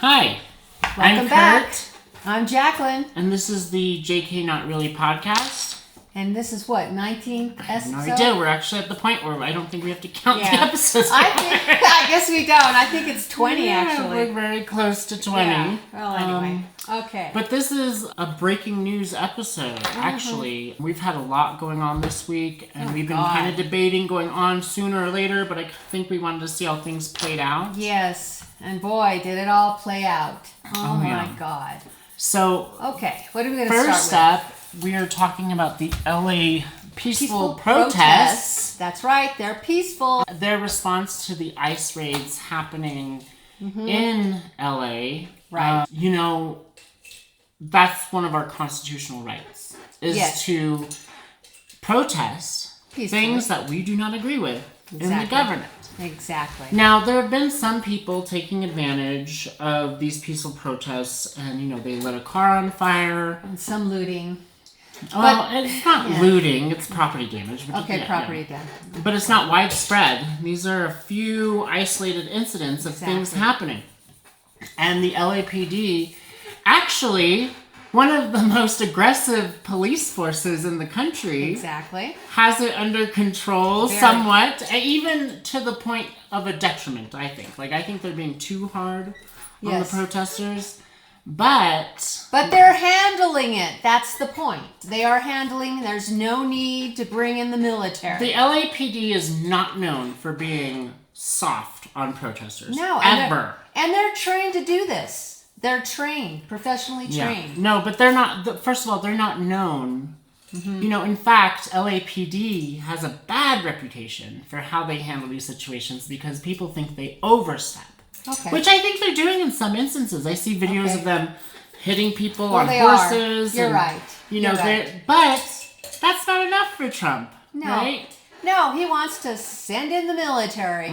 Hi. Welcome back. I'm Jacqueline. And this is the JK Not Really podcast. And this is what, 19th episode? No idea. We're actually at the point where I don't think we have to count the episodes. I guess we don't. I think it's 20 actually. We're very close to 20. Yeah. Well, anyway. Okay. But this is a breaking news episode, actually. We've had a lot going on this week, and we've been kind of debating going on sooner or later, but I think we wanted to see how things played out. Yes. And boy, did it all play out. Oh my God. So, okay, what are we going to start with? First up, we are talking about the LA peaceful protests. That's right, they're peaceful. Their response to the ICE raids happening in LA. Right. That's one of our constitutional rights, is to protest things that we do not agree with in the government. Exactly. Now, there have been some people taking advantage of these peaceful protests, and, they lit a car on fire. And some looting. Well, it's not looting, it's property damage. Property damage. But it's not widespread. These are a few isolated incidents of things happening. And the LAPD, actually, one of the most aggressive police forces in the country, has it under control somewhat, even to the point of a detriment, I think. I think they're being too hard on the protesters. But they're handling it. That's the point. They are handling. There's no need to bring in the military. The LAPD is not known for being soft on protesters. No, ever. And they're trained to do this. They're trained, professionally trained. No, but they're not. First of all, they're not known. In fact, LAPD has a bad reputation for how they handle these situations because people think they overstep. Okay. Which I think they're doing in some instances. I see videos of them hitting people on horses. You're right. But that's not enough for Trump, right? No, he wants to send in the military.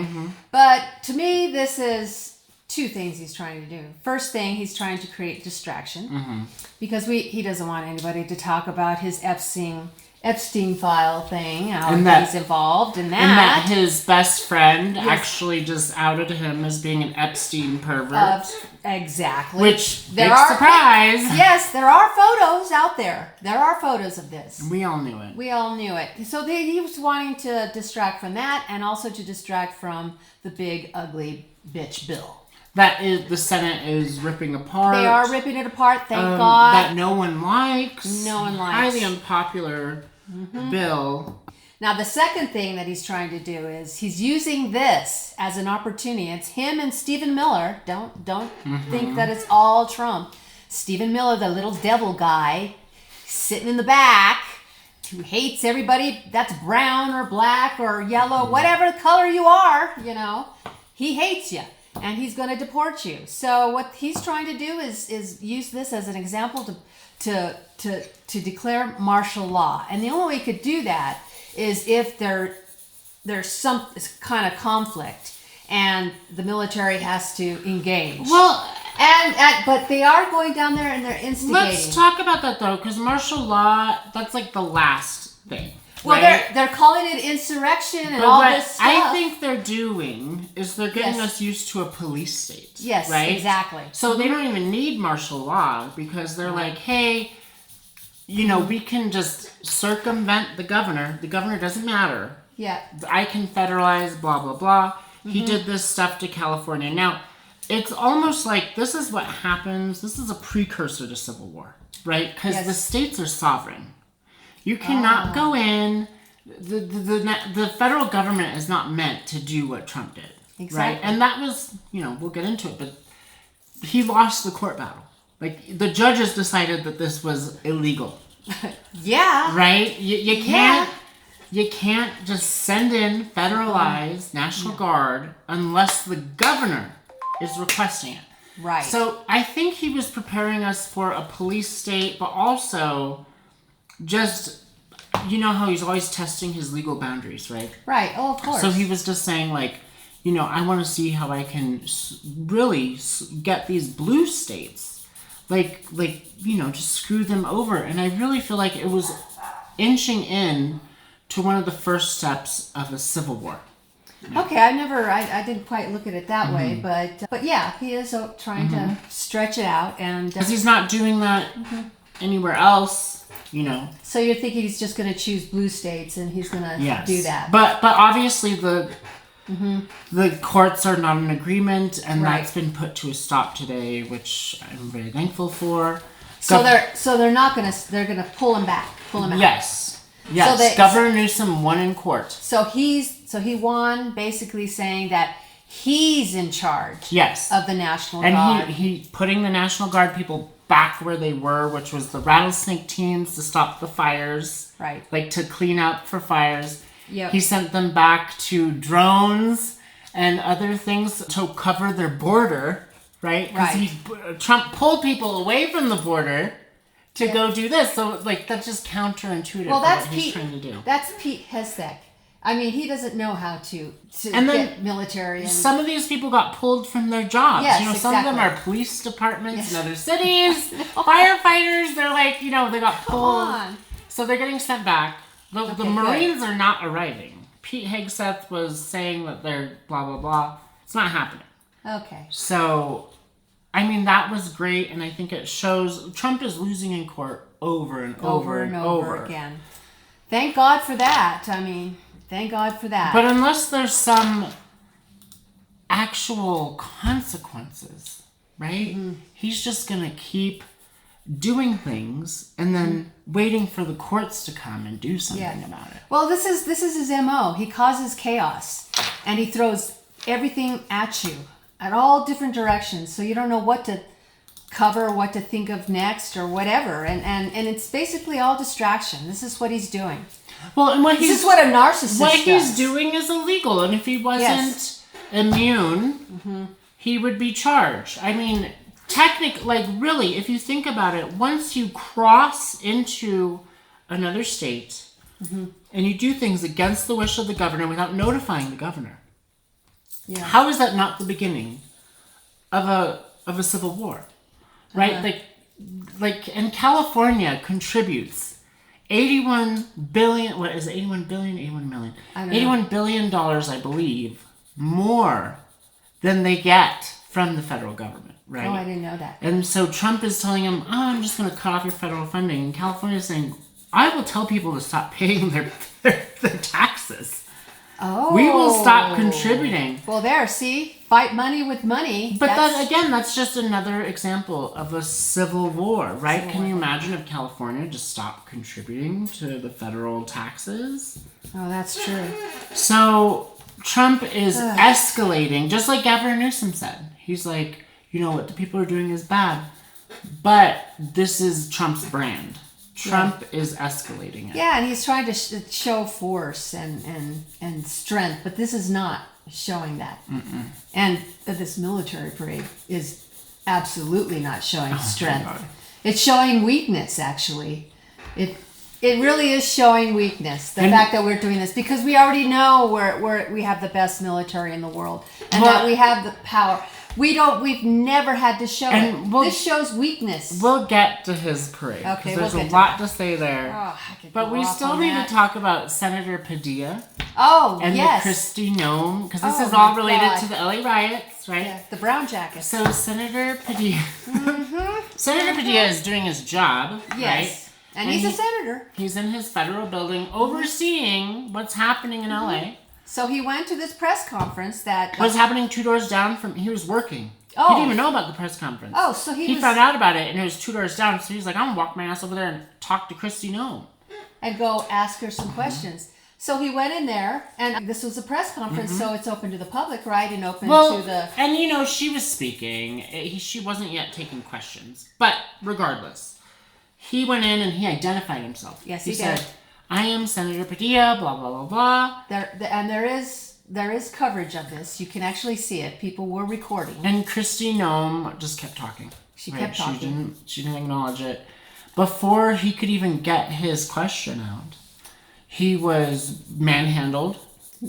But to me, this is two things he's trying to do. First thing, he's trying to create distraction because he doesn't want anybody to talk about his Epstein file thing, how he's involved in that. And that his best friend actually just outed him as being an Epstein pervert. Exactly. Which, big surprise. Yes, there are photos out there. There are photos of this. We all knew it. So he was wanting to distract from that and also to distract from the big, ugly bitch bill. That is, the Senate is ripping apart. They are ripping it apart, thank God. That no one likes. No one likes. Highly unpopular bill. Now, the second thing that he's trying to do is he's using this as an opportunity. It's him and Stephen Miller. Don't think that it's all Trump. Stephen Miller, the little devil guy, sitting in the back, who hates everybody that's brown or black or yellow, whatever color you are, he hates you. And he's going to deport you. So what he's trying to do is use this as an example to declare martial law. And the only way he could do that is if there's some kind of conflict and the military has to engage. Well, but they are going down there and they're instigating. Let's talk about that though, because martial law, that's like the last thing. Well, they're calling it insurrection and all this stuff. I think they're doing is they're getting us used to a police state. Yes, right? Exactly. So they don't even need martial law because they're like, hey, we can just circumvent the governor. The governor doesn't matter. Yeah. I can federalize, blah, blah, blah. He did this stuff to California. Now, it's almost like this is what happens. This is a precursor to civil war, right? Because the states are sovereign. You cannot go in. The federal government is not meant to do what Trump did. Exactly. Right? And that was, we'll get into it, but he lost the court battle. The judges decided that this was illegal. Yeah. Right? You can't just send in federalized National Guard unless the governor is requesting it. Right. So I think he was preparing us for a police state, but also just, how he's always testing his legal boundaries, right? Right. Oh, of course. So he was just saying, I want to see how I can really get these blue states, just screw them over. And I really feel like it was inching in to one of the first steps of a civil war. Okay, I didn't quite look at it that way, but yeah, he is trying to stretch it out, and because he's not doing that anywhere else, you know. So you're thinking he's just going to choose blue states, and he's going to do that. But obviously the courts are not in agreement, and that's been put to a stop today, which I'm very thankful for. So they're not going to, they're going to pull him back. Yes. So Governor Newsom won in court. So he won, basically saying that he's in charge of the National Guard. And he putting the National Guard people back where they were, which was the rattlesnake teams to stop the fires. Right. Like to clean up for fires. Yep. He sent them back to drones and other things to cover their border, right? Because Trump pulled people away from the border to go do this. So, like, that's just counterintuitive for what he's trying to do. That's Pete Hegseth. I mean, he doesn't know how to get military. And some of these people got pulled from their jobs. Yes, some of them are police departments in other cities, firefighters. They're like, they got pulled. So they're getting sent back. The Marines are not arriving. Pete Hegseth was saying that they're blah, blah, blah. It's not happening. Okay. So, I mean, that was great, and I think it shows Trump is losing in court over and over again. Thank God for that. I mean, thank God for that. But unless there's some actual consequences, right? He's just going to keep doing things and then waiting for the courts to come and do something about it. Well, this is his MO. He causes chaos, and he throws everything at you at all different directions, so you don't know what to cover, what to think of next, or whatever. And it's basically all distraction. This is what he's doing. Well, and this is what a narcissist does. He's doing is illegal, and if he wasn't immune, he would be charged. I mean, really, if you think about it, once you cross into another state and you do things against the wish of the governor without notifying the governor, how is that not the beginning of a civil war, right? And California contributes 81 billion. What is it? 81 billion? 81 million? I don't know. $81 billion, I believe, more than they get from the federal government. Right. Oh, I didn't know that. And so Trump is telling him, I'm just going to cut off your federal funding. And California is saying, I will tell people to stop paying their taxes. Oh. We will stop contributing. Well, fight money with money. But that's just another example of a civil war, right? Can you imagine if California just stopped contributing to the federal taxes? Oh, that's true. So Trump is escalating, just like Governor Newsom said. He's like, what the people are doing is bad. But this is Trump's brand. Trump is escalating it. Yeah, and he's trying to show force and strength, but this is not showing that. And this military parade is absolutely not showing strength. It's showing weakness, actually. It really is showing weakness, the fact that we're doing this, because we already know we have the best military in the world, and that we have the power. We've never had to show it. This shows weakness. We'll get to his parade. Okay, there's a lot to say there. But we still need to talk about Senator Padilla. Oh, and the Christy Noem, because this is all related to the LA riots, right? Yeah, the brown jackets. So Senator Padilla, Senator Padilla is doing his job, right? And he's a senator. He's in his federal building overseeing what's happening in LA. So he went to this press conference that was happening 2 doors down from. He was working. Oh. He didn't even know about the press conference. Oh, so he found out about it, and it was 2 doors down. So he's like, I'm gonna walk my ass over there and talk to Christy Noem and go ask her some questions. So he went in there, and this was a press conference, so it's open to the public, right? And open to the. And she was speaking. She wasn't yet taking questions, but regardless, he went in and he identified himself. Yes, he did. said, I am Senator Padilla, blah, blah, blah, blah. There is coverage of this. You can actually see it. People were recording. And Christy Noem just kept talking. She kept talking. She didn't acknowledge it. Before he could even get his question out, he was manhandled.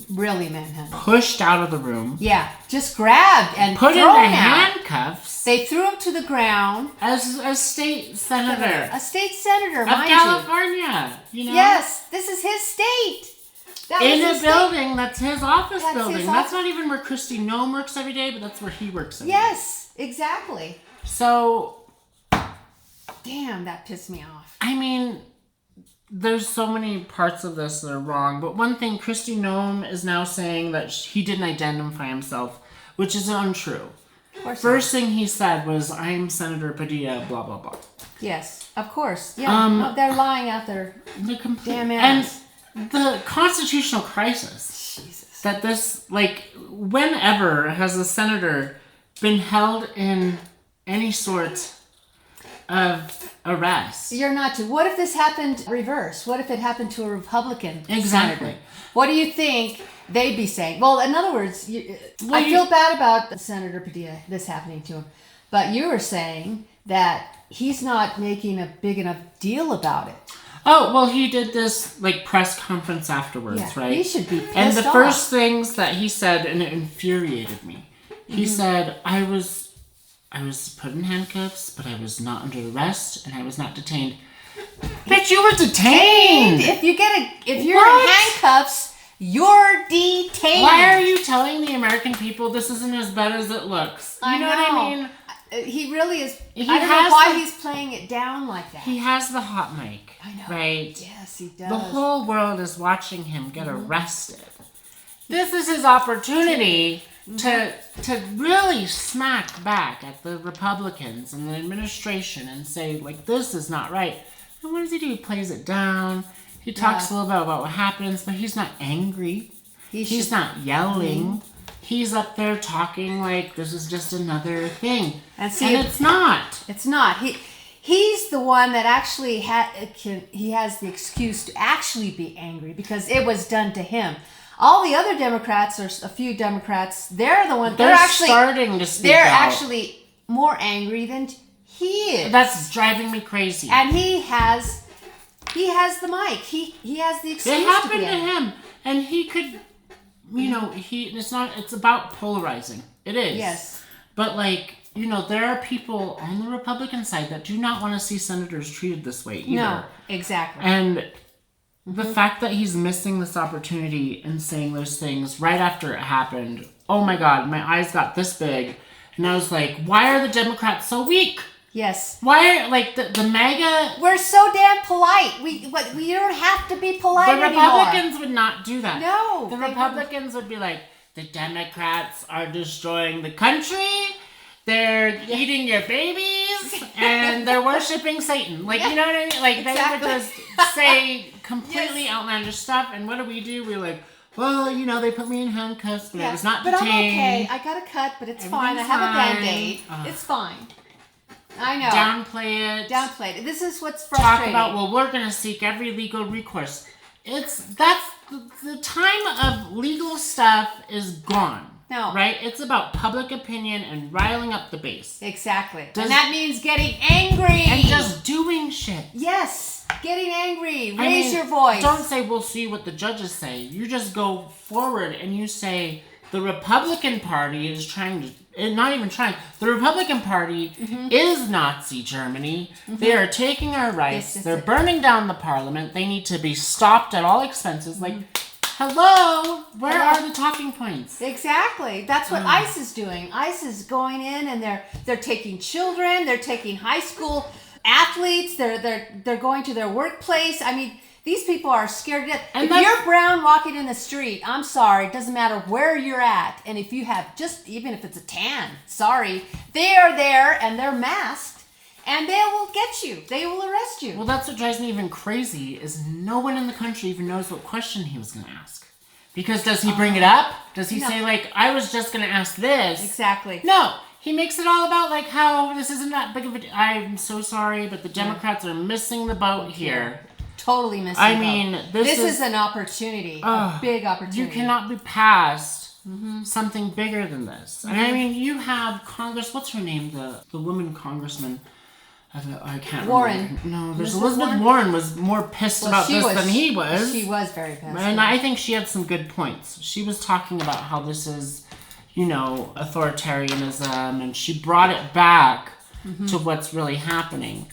Really manhandled. Pushed out of the room. Yeah, just grabbed and put into handcuffs. They threw him to the ground. As a state senator. A state senator, of California. Yes, this is his state. in a building that's his office That's building. his That's not even where Christy Noem works every day, but that's where he works every day. Yes, exactly. So, damn, that pissed me off. I mean, there's so many parts of this that are wrong. But one thing, Christy Noem is now saying that he didn't identify himself, which is untrue. Of course First thing he said was, "I'm Senator Padilla," blah, blah, blah. Yes, of course. Yeah, they're lying out there. The complete, Damn ass. and the constitutional crisis. Jesus. That this, like, whenever has a senator been held in any sort of arrest? You're not to. What if this happened reverse? What if it happened to a Republican Exactly. senator? What do you think they'd be saying? Well, in other words, I feel bad about Senator Padilla, this happening to him. But you were saying that he's not making a big enough deal about it. Oh, well, he did this, like, press conference afterwards, right? He should be pissed And the off. first things that he said, and it infuriated me, he said, I was put in handcuffs, but I was not under arrest, and I was not detained. Bitch, you were detained! If you're What? in handcuffs, you're detained. Why are you telling the American people this isn't as bad as it looks? You know what I mean? He really is. He I don't know has why the- he's playing it down like that. He has the hot mic. I know. Right? Yes, he does. The whole world is watching him get arrested. This is his opportunity to really smack back at the Republicans and the administration and say, like, this is not right. And what does he do? He plays it down. He talks a little bit about what happens, but he's not angry. He's not yelling. He's up there talking like this is just another thing. And it's not. It's not. He's the one that actually he has the excuse to actually be angry because it was done to him. All the other Democrats, or a few Democrats, they're the ones. They're actually starting to speak They're out. actually more angry than he is. That's driving me crazy. And he has the mic. He has the excuse. It happened to be to him, and he could, it's about polarizing. It is. Yes. But, like, there are people on the Republican side that do not want to see senators treated this way either. No, exactly. And the fact that he's missing this opportunity and saying those things right after it happened, oh my God, my eyes got this big. And I was like, why are the Democrats so weak? Yes. Why, like, the MAGA... We're so damn polite. We don't have to be polite anymore. The Republicans would not do that. No. The Republicans would be like, the Democrats are destroying the country, they're eating your babies, and they're worshiping Satan. Like, you know what I mean? Like, Exactly. they would just say completely outlandish stuff, and what do? We're like, well, they put me in handcuffs, but I was not detained. But I'm okay. I got a cut, but it's fine. I have a Band-Aid. It's fine. I know. Downplay it. Downplay it. This is what's frustrating. Talk about, well, we're going to seek every legal recourse. That's the time of legal stuff is gone. No. Right? It's about public opinion and riling up the base. Exactly. And that means getting angry. And just doing shit. Yes. Getting angry. Raise your voice. Don't say, we'll see what the judges say. You just go forward and you say, the Republican Party is trying to... Not even trying. The Republican Party is Nazi Germany. They are taking our rights. Yes, They're burning down the parliament. They need to be stopped at all expenses. Like, hello? Where are the talking points? Exactly. That's what ICE is doing. ICE is going in and they're taking children. They're taking high school athletes. They're going to their workplace. I mean, these people are scared to death. And if you're brown walking in the street, I'm sorry, it doesn't matter where you're at. And if you have even if it's a tan, sorry, they are there and they're masked and they will get you. They will arrest you. Well, that's what drives me even crazy is no one in the country even knows what question he was going to ask. Because does he bring it up? Does he say, like, I was just going to ask this? Exactly. No. He makes it all about, like, how this isn't that big of a... I'm so sorry, but the Democrats are missing the boat here. Totally missing I mean, this is an opportunity, a big opportunity. You cannot be past something bigger than this. And I mean, you have Congress, what's her name? The woman congressman. I can't Warren. remember. No, there's Elizabeth Warren was more pissed about this than he was. She was very pissed. And I think she had some good points. She was talking about how this is, authoritarianism, and she brought it back to what's really happening.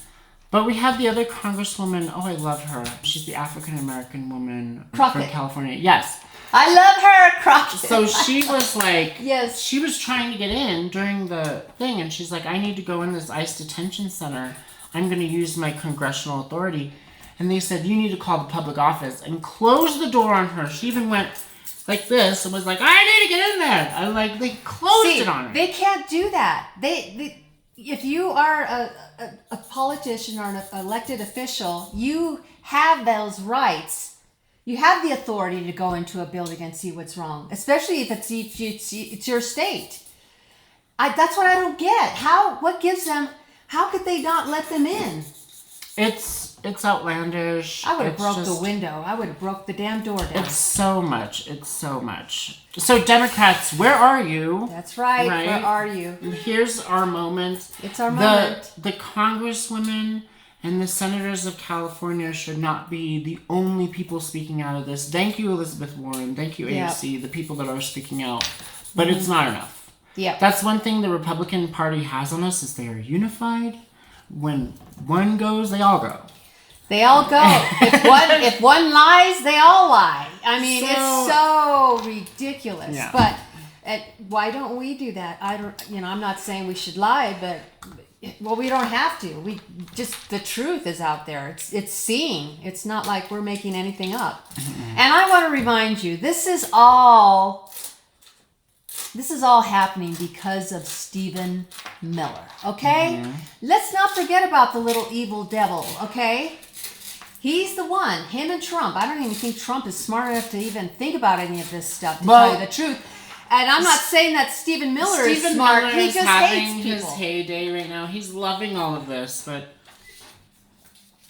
But we have the other Congresswoman. Oh, I love her. She's the African-American woman Crockett. from California. Yes. I love her, Crockett. So she was like, yes. She was trying to get in during the thing, and she's like, I need to go in this ICE detention center. I'm going to use my congressional authority. And they said, you need to call the public office and close the door on her. She even went like this and was like, I need to get in there. I like, they closed it on her. They can't do that. They if you are a politician or an elected official, you have those rights. You have the authority to go into a building and see what's wrong, especially if it's your state. That's what I don't get. What gives them? How could they not let them in? It's outlandish. I would have broke the window. I would have broke the damn door down. It's so much. It's so much. So Democrats, where are you? That's right. Where are you? Here's our moment. It's our moment. The congresswomen and the senators of California should not be the only people speaking out of this. Thank you, Elizabeth Warren. Thank you, AOC, the people that are speaking out. But it's not enough. Yeah. That's one thing the Republican Party has on us is they are unified. When one goes, they all go. They all go. If one lies, they all lie. I mean, it's so ridiculous. Yeah. But why don't we do that? I'm not saying we should lie, but we don't have to. The truth is out there. It's seen. It's not like we're making anything up. Mm-hmm. And I want to remind you, this is all happening because of Stephen Miller. Okay? Mm-hmm. Let's not forget about the little evil devil. Okay? He's the one, him and Trump. I don't even think Trump is smart enough to even think about any of this stuff, to tell you the truth. And I'm not saying that Stephen Miller is smart. Miller he is just having hates people. His heyday right now. He's loving all of this, but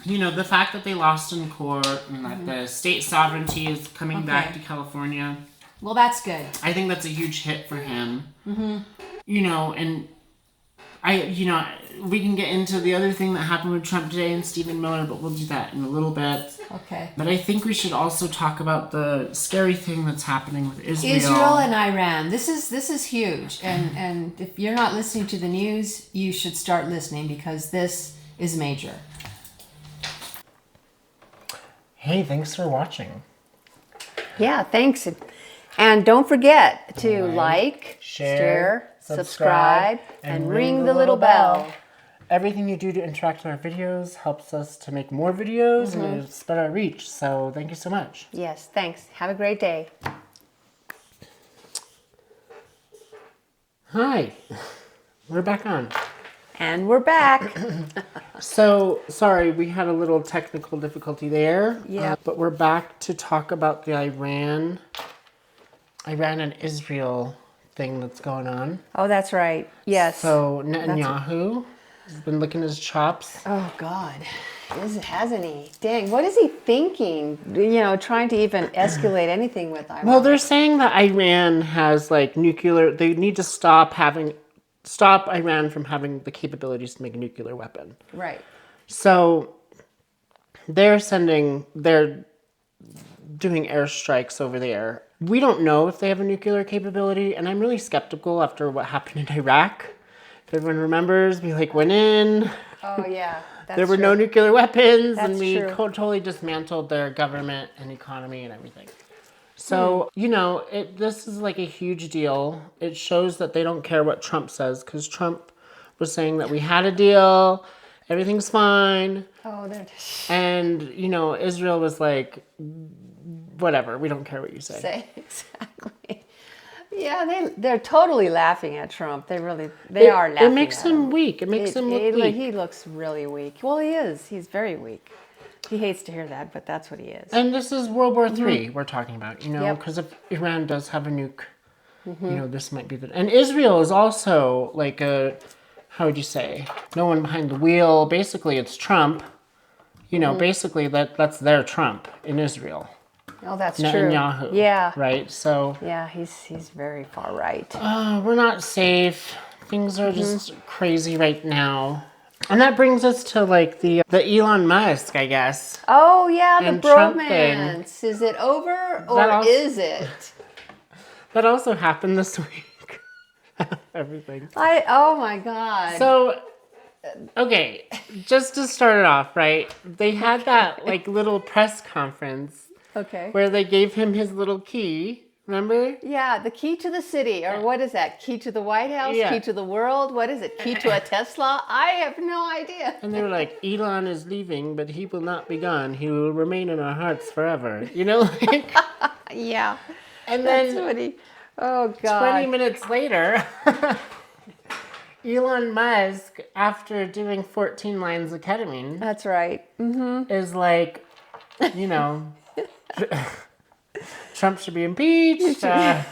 the fact that they lost in court and that the state sovereignty is coming back to California. Well, that's good. I think that's a huge hit for him. Mm-hmm. And we can get into the other thing that happened with Trump today and Stephen Miller, but we'll do that in a little bit. Okay. But I think we should also talk about the scary thing that's happening with Israel. Israel and Iran. This is huge. And if you're not listening to the news, you should start listening because this is major. Hey, thanks for watching. Yeah, thanks. And don't forget to like, share, subscribe, and ring the little bell. Everything you do to interact with our videos helps us to make more videos and to spread our reach. So thank you so much. Yes, thanks. Have a great day. Hi. We're back on. And we're back. So, sorry, we had a little technical difficulty there. Yeah. But we're back to talk about the Iran and Israel thing that's going on. Oh, that's right. Yes. So Netanyahu has been licking his chops. Oh, God. Hasn't he? Dang, what is he thinking? Trying to even escalate anything with Iran. Well, they're saying that Iran has nuclear. They need to stop Iran from having the capabilities to make a nuclear weapon. Right. So they're doing airstrikes over there. We don't know if they have a nuclear capability, and I'm really skeptical after what happened in Iraq. If everyone remembers, we went in. Oh, yeah. There were no nuclear weapons, That's and we true. totally dismantled their government and economy and everything. So, this is a huge deal. It shows that they don't care what Trump says, because Trump was saying that we had a deal, everything's fine. Oh, and, Israel was like, whatever, we don't care what you say. Exactly. Yeah, they're totally laughing at Trump. They are laughing. It makes him weak. It makes him look weak. He looks really weak. Well, he is. He's very weak. He hates to hear that, but that's what he is. And this is World War III we're talking about, because if Iran does have a nuke, this might be and Israel is also how would you say, no one behind the wheel. Basically, it's Trump. Basically that's their Trump in Israel. Oh, that's Netanyahu, true. Yeah. Right? So... Yeah, he's very far right. We're not safe. Things are just crazy right now. And that brings us to the Elon Musk, I guess. Oh, yeah, and the bromance. Is it over or is it? That also happened this week. Everything. Oh, my God. So... Okay, just to start it off, right? They had that like little press conference Okay. where they gave him his little key. Remember? Yeah, the key to the city, or what is that? Key to the White House? Yeah. Key to the world? What is it? Key to a Tesla? I have no idea. And they were like, Elon is leaving, but he will not be gone. He will remain in our hearts forever. You know, like. Yeah. And That's then what he. Oh God. 20 minutes later, Elon Musk, after doing 14 lines of ketamine, That's right. Mm-hmm. is like, you know, Trump should be impeached. Yeah.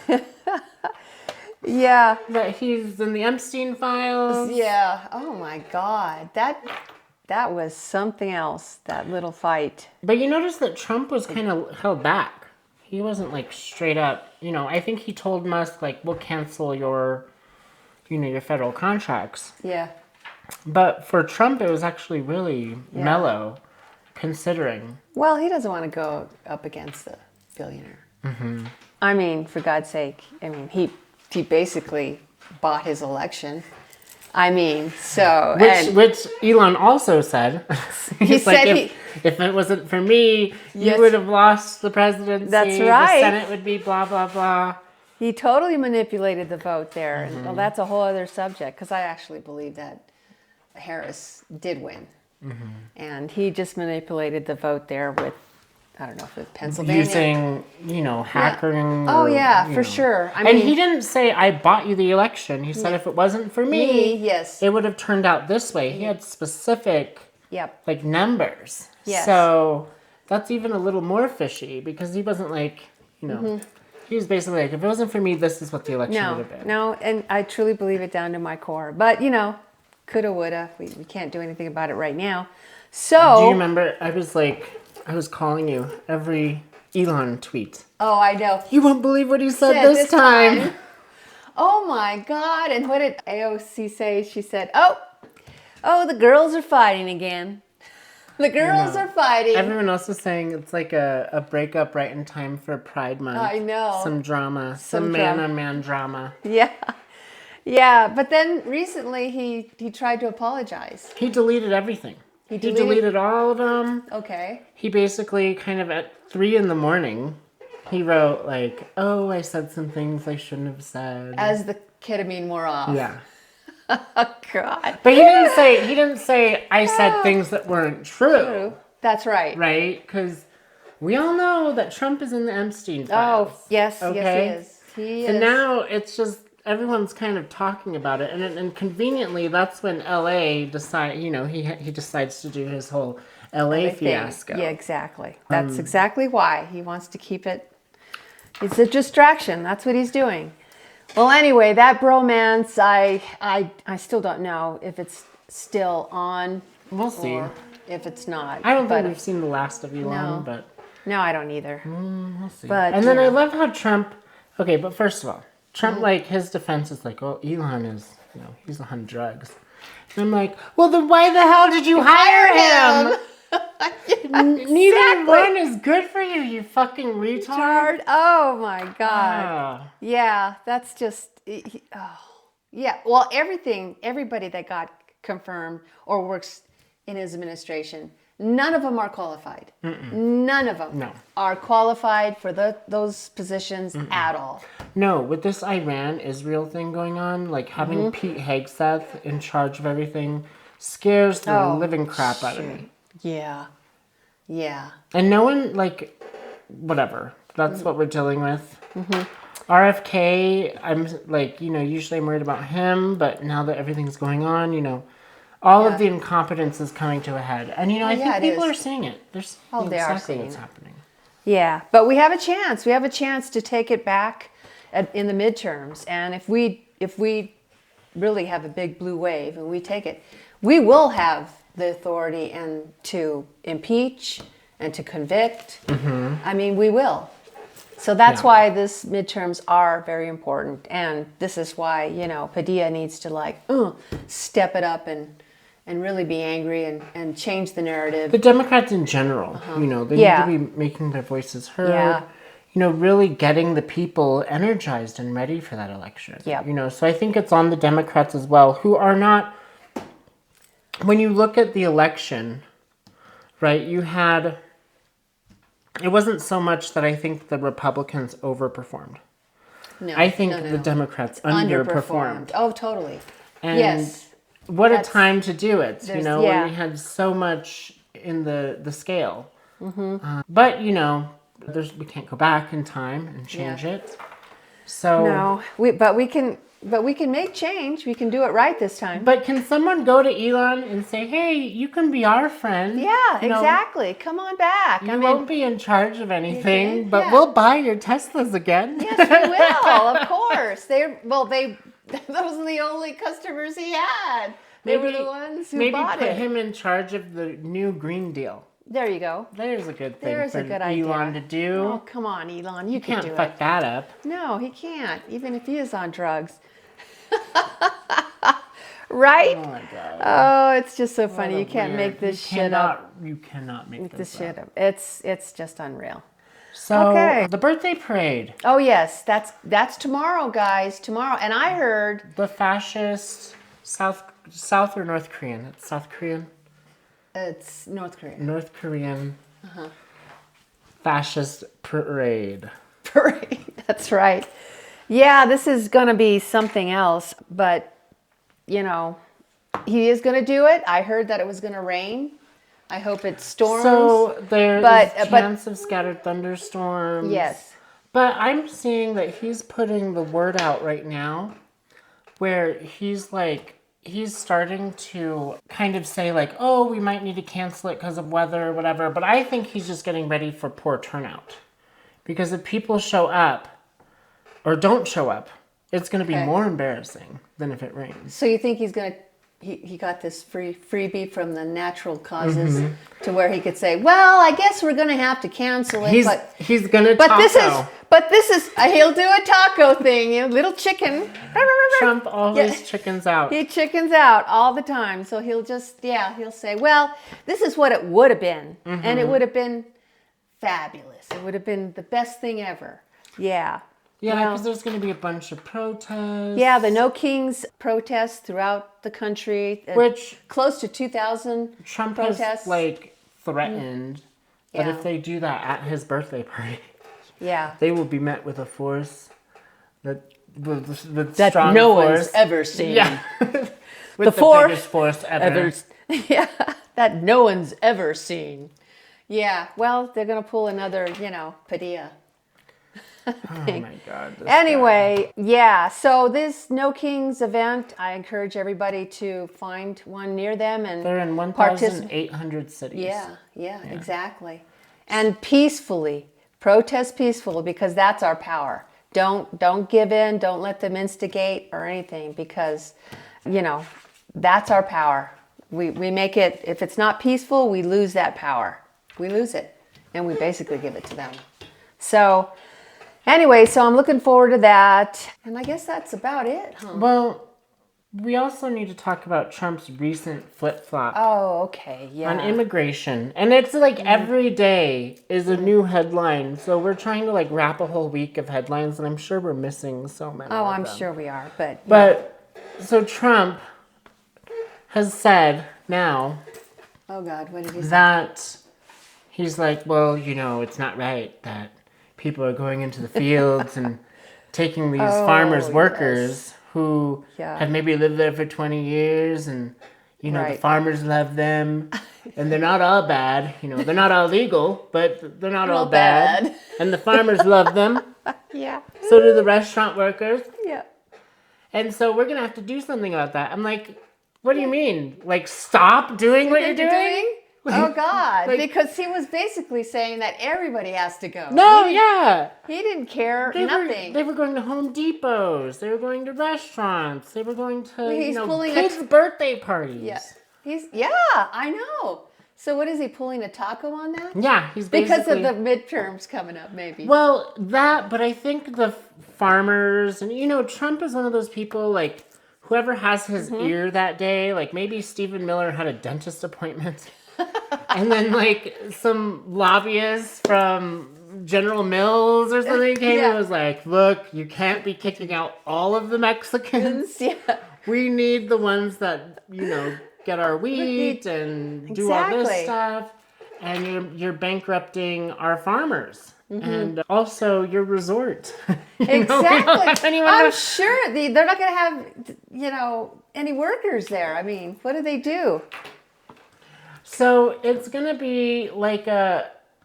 That he's in the Epstein files. Yeah. Oh my God. That was something else. That little fight. But you notice that Trump was kind of held back. He wasn't like straight up, you know, I think he told Musk, like, we'll cancel your, you know, your federal contracts. Yeah. But for Trump, it was actually really mellow, considering. Well, he doesn't want to go up against the billionaire. Mm-hmm. I mean, for God's sake. I mean, he basically bought his election. I mean, so... Which Elon also said. He said like, if it wasn't for me, Yes. you would have lost the presidency. That's right. The Senate would be blah, blah, blah. He totally manipulated the vote there. And well, that's a whole other subject, because I actually believe that Harris did win. Mm-hmm. And he just manipulated the vote there with, I don't know if it's Pennsylvania. Using, you know, hacking. Oh, or, yeah, you for know. sure. I And mean, he didn't say, I bought you the election. He said, if it wasn't for me, yes. it would have turned out this way. He had specific, Yep. like, numbers. Yes. So that's even a little more fishy, because he wasn't like, you know, he was basically like, if it wasn't for me, this is what the election would have been. No, and I truly believe it down to my core. But, you know, coulda, woulda. We can't do anything about it right now. So... Do you remember, I was calling you every Elon tweet. Oh, I know. You won't believe what he said this time. Oh, my God. And what did AOC say? She said, oh, the girls are fighting again. The girls are fighting. Everyone else was saying it's like a breakup right in time for Pride Month. I know. Some drama. Some man-on-man drama. Yeah. Yeah, but then recently he tried to apologize. He deleted everything. He deleted all of them. Okay. He basically kind of at 3 a.m, he wrote like, oh, I said some things I shouldn't have said. As the ketamine wore off. Yeah. Oh, God. But he didn't say I said things that weren't true. That's right. Right? Because we all know that Trump is in the Epstein files. Oh, yes, okay? yes, he is. He is. And now it's just everyone's kind of talking about it, and conveniently that's when LA he decides to do his whole LA fiasco. Yeah, exactly. That's exactly why he wants to keep it. It's a distraction. That's what he's doing. Well, anyway, that bromance, I still don't know if it's still on. We'll see. Or if it's not. I don't think we've seen the last of Elon, No. but No, I don't either. we'll see. But, and then yeah. I love how Trump. Okay, but first of all, Trump like his defense is like, oh, Elon is, he's on drugs. And I'm like, well, then why the hell did you hire him? Neither one is good for you, you fucking retard. Oh my God. Ah. Yeah, that's just. Yeah. Well, everybody that got confirmed or works in his administration, none of them are qualified. None of them are qualified for those positions at all. No, with this Iran-Israel thing going on, like having Pete Hegseth in charge of everything scares the living crap out of me. Yeah. Yeah. And no one, like, whatever. That's what we're dealing with. RFK, I'm, like, usually I'm worried about him, but now that everything's going on, all of the incompetence is coming to a head. And, I think people are seeing it. They're seeing exactly what's happening. Yeah, but we have a chance. We have a chance to take it back in the midterms. And if we really have a big blue wave and we take it, we will have the authority and to impeach and to convict. I mean, we will. So that's why this midterms are very important. And this is why, Padilla needs to step it up and really be angry and change the narrative. The Democrats in general, they need to be making their voices heard. Yeah. Really getting the people energized and ready for that election. Yeah. So I think it's on the Democrats as well, who are not when you look at the election, right, it wasn't so much that I think the Republicans overperformed. No, I think no. the Democrats underperformed. Oh, totally. And yes. What a time to do it, yeah. when we had so much in the scale. But, we can't go back in time and change it. So no, but we can make change. We can do it right this time. But can someone go to Elon and say, "Hey, you can be our friend"? Yeah, exactly. Come on back. You won't be in charge of anything, but yeah. we'll buy your Teslas again. Yes, we will. Of course. Those are the only customers he had. They were the ones who bought it. Maybe put him in charge of the new Green Deal. There you go. There's a good thing There's a good Elon idea. to do. Oh, come on, Elon. You can do it. Can't fuck that up. No, he can't, even if he is on drugs. Right? Oh, my God. Oh, it's just so funny. You can't make this shit up. You cannot make this shit up. It's just unreal. So, the birthday parade. Oh, yes. That's tomorrow, guys. Tomorrow. And I heard... The fascist South or North Korean? It's South Korean? It's North Korean. North Korean fascist parade. That's right. Yeah, this is going to be something else, but, he is going to do it. I heard that it was going to rain. I hope it storms. So there's a chance of scattered thunderstorms. Yes. But I'm seeing that he's putting the word out right now where he's starting to kind of say oh, we might need to cancel it because of weather or whatever. But I think he's just getting ready for poor turnout. Because if people show up or don't show up, it's going to be more embarrassing than if it rains. So you think he's going to... He got this freebie from the natural causes to where he could say, well, I guess we're going to have to cancel it. He's going to this is, he'll do a taco thing, little chicken. Trump always chickens out. He chickens out all the time. So he'll say, well, this is what it would have been. And it would have been fabulous. It would have been the best thing ever. Yeah. Yeah, because there's going to be a bunch of protests. Yeah, the No Kings protests throughout the country. Which close to 2,000 Trump protests. has threatened that if they do that at his birthday party, they will be met with a force that strong no force. one's ever seen. Yeah, with the biggest force ever. That no one's ever seen. Yeah, well, they're going to pull another, Padilla. Oh my God. Anyway, so this No Kings event, I encourage everybody to find one near them and they're in 1,800 cities. Yeah, exactly. And peacefully, protest peacefully because that's our power. Don't give in, don't let them instigate or anything because, that's our power. We make it, if it's not peaceful, we lose that power. We lose it and we basically give it to them. So anyway, so I'm looking forward to that. And I guess that's about it, huh? Well, we also need to talk about Trump's recent flip-flop. Oh, okay, on immigration. And it's every day is a new headline. So we're trying to wrap a whole week of headlines, and I'm sure we're missing so many Oh, of I'm them. sure we are. But so Trump has said now... Oh, God, what did he say? That he's well, it's not right that people are going into the fields and taking these farmers' workers who have maybe lived there for 20 years and, the farmers love them and they're not all bad. They're not all legal, but they're not all bad. And the farmers love them. Yeah. So do the restaurant workers. Yeah. And so we're going to have to do something about that. I'm what do you mean? Stop doing what you're doing? Oh, God. Because he was basically saying that everybody has to go. No, He didn't care. Nothing. They were going to Home Depots. They were going to restaurants. They were going to kids' birthday parties. Yeah. I know. So what is he, pulling a taco on that? Yeah, he's basically... Because of the midterms coming up, maybe. Well, but I think the farmers, and Trump is one of those people, whoever has his ear that day, maybe Stephen Miller had a dentist appointment. And then some lobbyists from General Mills or something came and was look, you can't be kicking out all of the Mexicans. We need the ones that, get our wheat and do all this Exactly. stuff, and you're bankrupting our farmers. And also your resort. Exactly. I'm sure they're not going to have, any workers there. I mean, what do they do? So it's going to be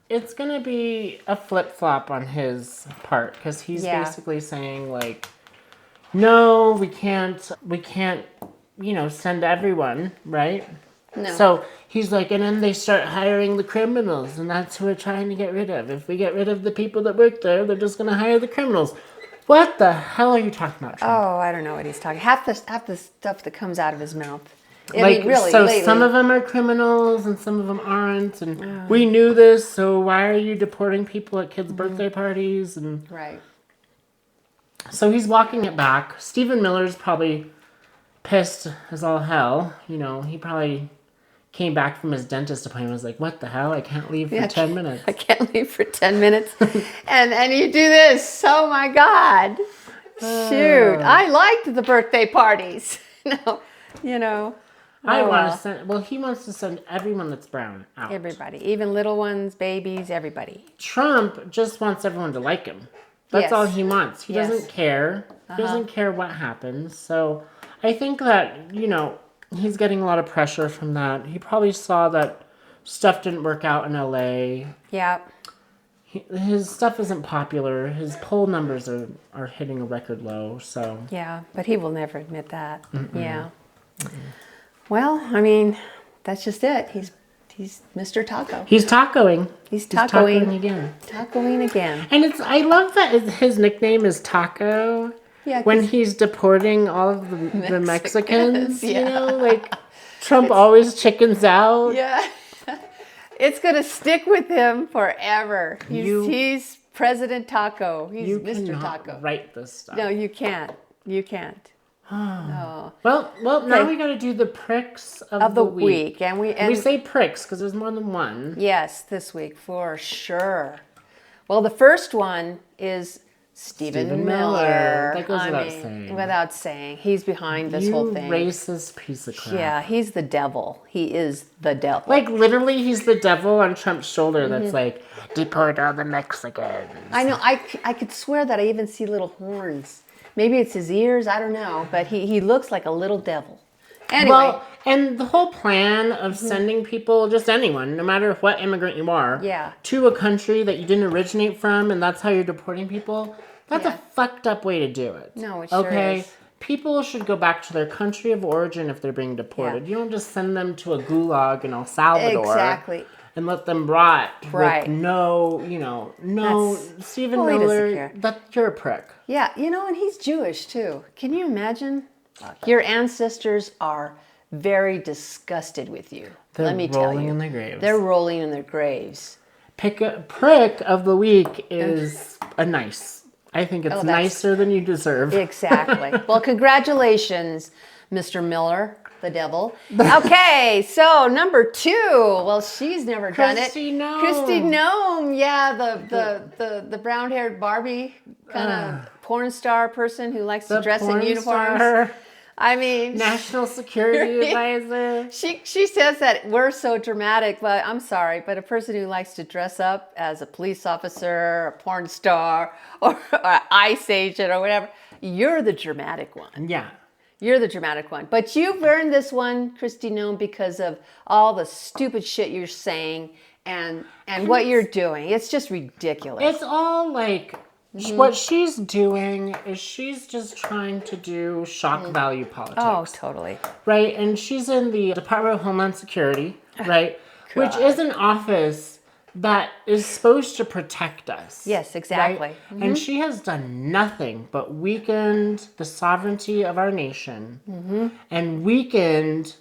it's going to be a flip-flop on his part, because he's basically saying, like, no, we can't, send everyone, right? No. So he's like, and then they start hiring the criminals, and that's who we're trying to get rid of. If we get rid of the people that work there, they're just going to hire the criminals. What the hell are you talking about, Trump? Oh, I don't know what he's talking. Half the stuff that comes out of his mouth. Really, so lately, some of them are criminals and some of them aren't, and we knew this, so why are you deporting people at kids' birthday parties? And right. So he's walking it back. Stephen Miller's probably pissed as all hell. He probably came back from his dentist appointment and was like, what the hell? I can't leave for 10 minutes. I can't leave for 10 minutes. and you do this. Oh, my God. Shoot. I liked the birthday parties. I want to send, he wants to send everyone that's brown out. Everybody. Even little ones, babies, everybody. Trump just wants everyone to like him. That's all he wants. He doesn't care. He doesn't care what happens. So I think that, he's getting a lot of pressure from that. He probably saw that stuff didn't work out in LA. Yeah. His stuff isn't popular. His poll numbers are hitting a record low. So yeah, but he will never admit that. Yeah. Well, I mean, that's just it. He's Mr. Taco. He's tacoing. He's tacoing again. Tacoing again. And I love that his nickname is Taco. Yeah, when he's deporting all of the Mexicans, yeah. Trump always chickens out. Yeah. It's going to stick with him forever. He's President Taco. He's Mr. Taco. Write this stuff. No, you can't. You can't. Oh. Well, now we got to do the pricks of the week. And we say pricks because there's more than one. Yes, this week for sure. Well, the first one is Stephen Miller. That goes without saying. Without saying. He's behind this whole thing. You racist piece of crap. Yeah, he's the devil. He is the devil. Like, literally, he's the devil on Trump's shoulder that's like, deport all the Mexicans. I know. I could swear that I even see little horns. Maybe it's his ears. I don't know. But he looks like a little devil. Anyway. Well, and the whole plan of sending people, just anyone, no matter what immigrant you are, to a country that you didn't originate from, and that's how you're deporting people, that's a fucked up way to do it. No, it sure is. People should go back to their country of origin if they're being deported. You don't just send them to a gulag in El Salvador. Exactly. And let them rot with no Stephen Miller, you're a prick. Yeah, and he's Jewish too. Can you imagine? Your ancestors are very disgusted with you. Let me tell you. They're rolling in their graves. They're rolling in their graves. Prick of the week is I think it's nicer than you deserve. Exactly. Well, congratulations, Mr. Miller, the devil. Okay, so number 2. Well, she's never done it. Christy Noem. Christy Noem. Yeah, the brown-haired Barbie kind of porn star person who likes to dress in uniforms. Star. I mean, national security advisor. She says that we're so dramatic, but I'm sorry, but a person who likes to dress up as a police officer, a porn star, or an ICE agent or whatever, you're the dramatic one. Yeah. You're the dramatic one. But you've earned this one, Christy Noem, because of all the stupid shit you're saying and what you're doing. It's just ridiculous. It's all like... What she's doing is she's just trying to do shock value politics. Oh, totally. Right? And she's in the Department of Homeland Security, right? Which is an office that is supposed to protect us. Yes, exactly. Right? And she has done nothing but weakened the sovereignty of our nation and weakened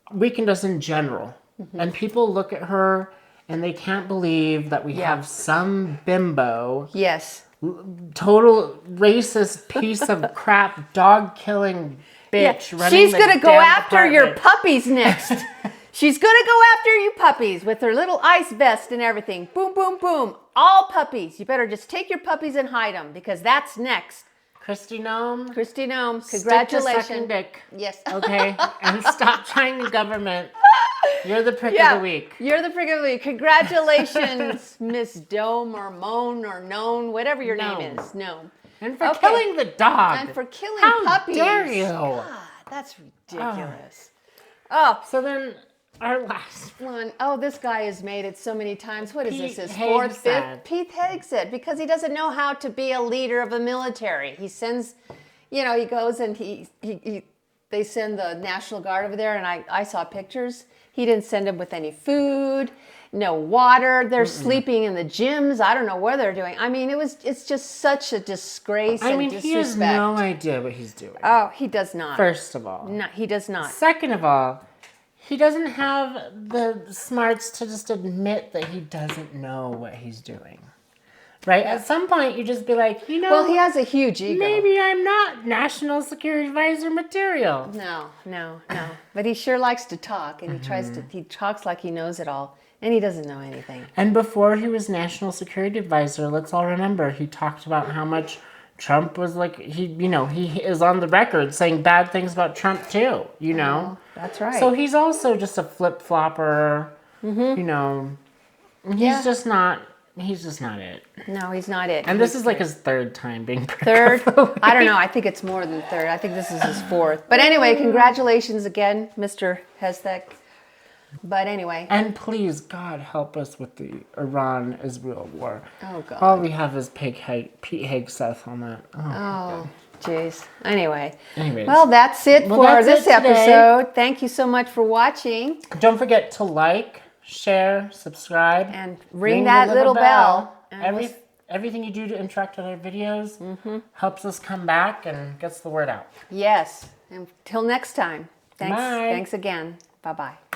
us in general. And people look at her and they can't believe that we have some bimbo. Yes. Total racist piece of crap, dog-killing bitch running She's the going to go damn after your department. puppies next. She's going to go after you puppies with her little ice vest and everything. Boom, boom, boom. All puppies. You better just take your puppies and hide them because that's next. Christy Noem. Christy Noem, Stick to congratulations. sucking dick. Yes. Okay? And stop trying the government. You're the prick of the week. You're the prick of the week. Congratulations, Miss Dome or Moan or Known, whatever your name is. Noem. And for killing the dog. And for killing How puppies. dare you? God, that's ridiculous. Oh. So then our last one. Oh, this guy has made it so many times. What is this? His Pete fourth, fifth? Hegseth. Pete Hegseth, because he doesn't know how to be a leader of a military. He sends, he goes and they send the National Guard over there, and I saw pictures. He didn't send them with any food, no water. They're sleeping in the gyms. I don't know what they're doing. I mean, it's just such a disgrace and disrespect. He has no idea what he's doing. Oh, he does not. First of all. No, he does not. Second of all, he doesn't have the smarts to just admit that he doesn't know what he's doing. Right? Yeah. At some point, you just be like, Well, he has a huge ego. Maybe I'm not National Security Advisor material. No. But he sure likes to talk, and he talks like he knows it all, and he doesn't know anything. And before he was National Security Advisor, let's all remember, he talked about how much Trump was like, he is on the record saying bad things about Trump too, Oh, that's right. So he's also just a flip-flopper, He's just not it. No, he's not it. And this is like his third time being prick. Third? I don't know. I think it's more than third. I think this is his fourth. But anyway, congratulations again, Mr. Hegseth. But anyway. And please, God, help us with the Iran-Israel war. Oh, God. All we have is Pete Hegseth on that. Oh, jeez. Anyways. Well, that's it for this episode. Thank you so much for watching. Don't forget to like, share, subscribe. And ring that little bell. Everything you do to interact with our videos helps us come back and gets the word out. Yes. Until next time. Bye. Thanks again. Bye-bye.